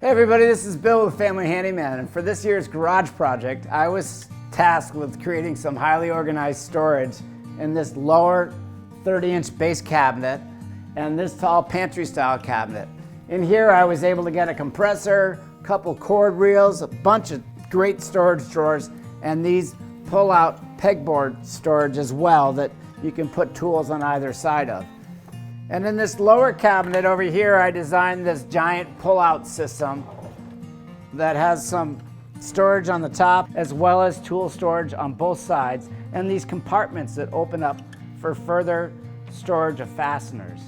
Hey everybody, this is Bill with Family Handyman, and for this year's garage project, I was tasked with creating some highly organized storage in this lower 30-inch base cabinet and this tall pantry style cabinet. In here I was able to get a compressor, a couple cord reels, a bunch of great storage drawers, and these pull-out pegboard storage as well that you can put tools on either side of. And in this lower cabinet over here, I designed this giant pull-out system that has some storage on the top as well as tool storage on both sides, and these compartments that open up for further storage of fasteners.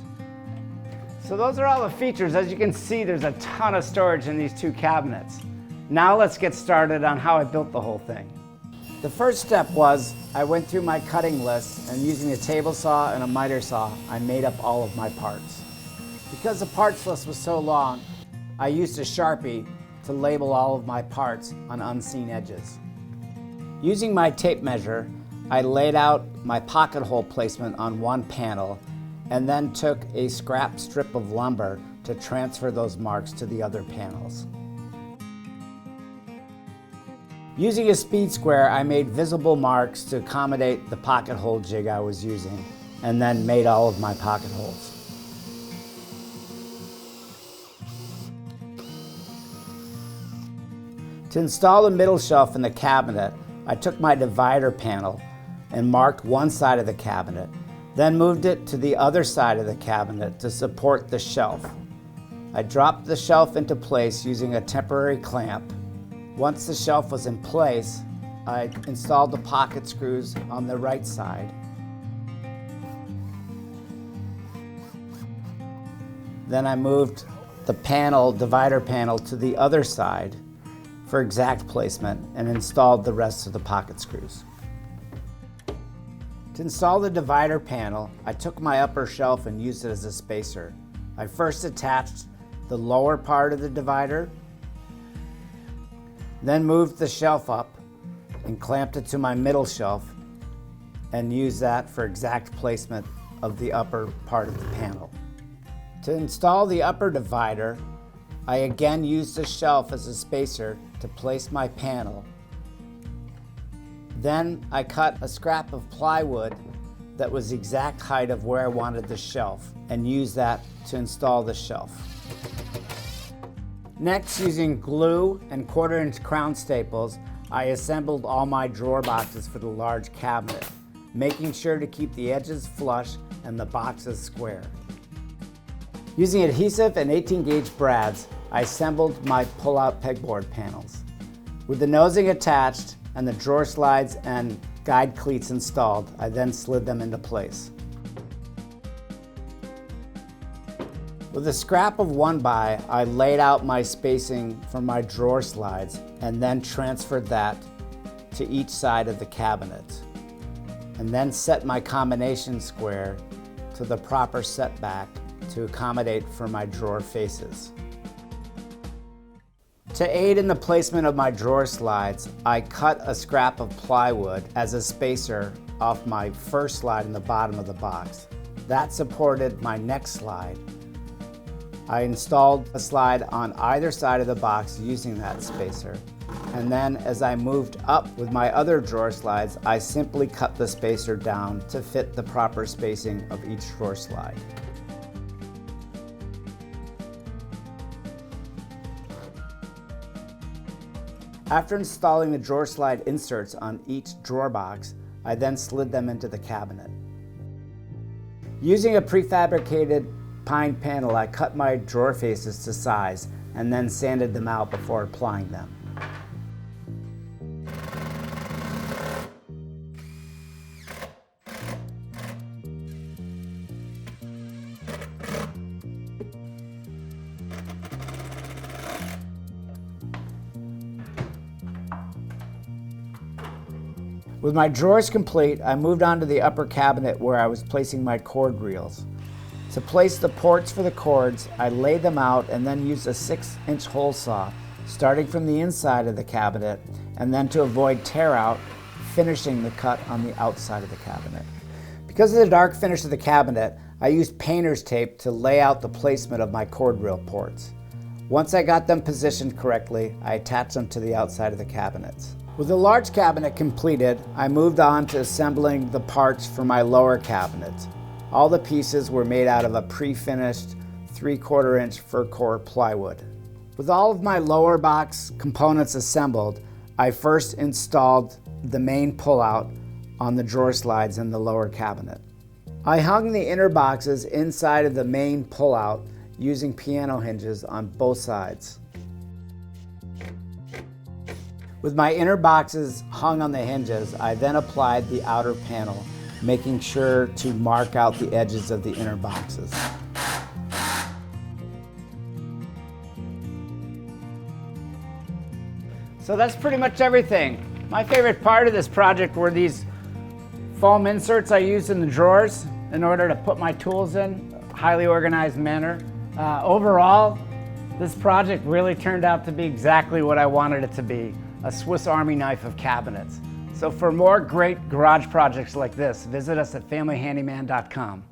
So those are all the features. As you can see, there's a ton of storage in these two cabinets. Now let's get started on how I built the whole thing. The first step was I went through my cutting list, and using a table saw and a miter saw, I made up all of my parts. Because the parts list was so long, I used a Sharpie to label all of my parts on unseen edges. Using my tape measure, I laid out my pocket hole placement on one panel and then took a scrap strip of lumber to transfer those marks to the other panels. Using a speed square, I made visible marks to accommodate the pocket hole jig I was using, and then made all of my pocket holes. To install the middle shelf in the cabinet, I took my divider panel and marked one side of the cabinet, then moved it to the other side of the cabinet to support the shelf. I dropped the shelf into place using a temporary clamp. Once the shelf was in place, I installed the pocket screws on the right side. Then I moved the divider panel to the other side for exact placement and installed the rest of the pocket screws. To install the divider panel, I took my upper shelf and used it as a spacer. I first attached the lower part of the divider, then moved the shelf up and clamped it to my middle shelf and used that for exact placement of the upper part of the panel. To install the upper divider, I again used the shelf as a spacer to place my panel. Then I cut a scrap of plywood that was the exact height of where I wanted the shelf and used that to install the shelf. Next, using glue and 1/4-inch crown staples, I assembled all my drawer boxes for the large cabinet, making sure to keep the edges flush and the boxes square. Using adhesive and 18-gauge brads, I assembled my pull-out pegboard panels. With the nosing attached and the drawer slides and guide cleats installed, I then slid them into place. With a scrap of 1x, I laid out my spacing for my drawer slides and then transferred that to each side of the cabinet, and then set my combination square to the proper setback to accommodate for my drawer faces. To aid in the placement of my drawer slides, I cut a scrap of plywood as a spacer off my first slide in the bottom of the box. That supported my next slide. I installed a slide on either side of the box using that spacer, and then as I moved up with my other drawer slides, I simply cut the spacer down to fit the proper spacing of each drawer slide. After installing the drawer slide inserts on each drawer box, I then slid them into the cabinet. Using a prefabricated pine panel, I cut my drawer faces to size and then sanded them out before applying them. With my drawers complete, I moved on to the upper cabinet where I was placing my cord reels. To place the ports for the cords, I laid them out and then used a 6-inch hole saw, starting from the inside of the cabinet, and then to avoid tear out, finishing the cut on the outside of the cabinet. Because of the dark finish of the cabinet, I used painter's tape to lay out the placement of my cord reel ports. Once I got them positioned correctly, I attached them to the outside of the cabinets. With the large cabinet completed, I moved on to assembling the parts for my lower cabinets. All the pieces were made out of a pre-finished 3/4 inch fir core plywood. With all of my lower box components assembled, I first installed the main pullout on the drawer slides in the lower cabinet. I hung the inner boxes inside of the main pullout using piano hinges on both sides. With my inner boxes hung on the hinges, I then applied the outer panel, making sure to mark out the edges of the inner boxes. So that's pretty much everything. My favorite part of this project were these foam inserts I used in the drawers in order to put my tools in a highly organized manner. Overall, this project really turned out to be exactly what I wanted it to be, a Swiss Army knife of cabinets. So for more great garage projects like this, visit us at familyhandyman.com.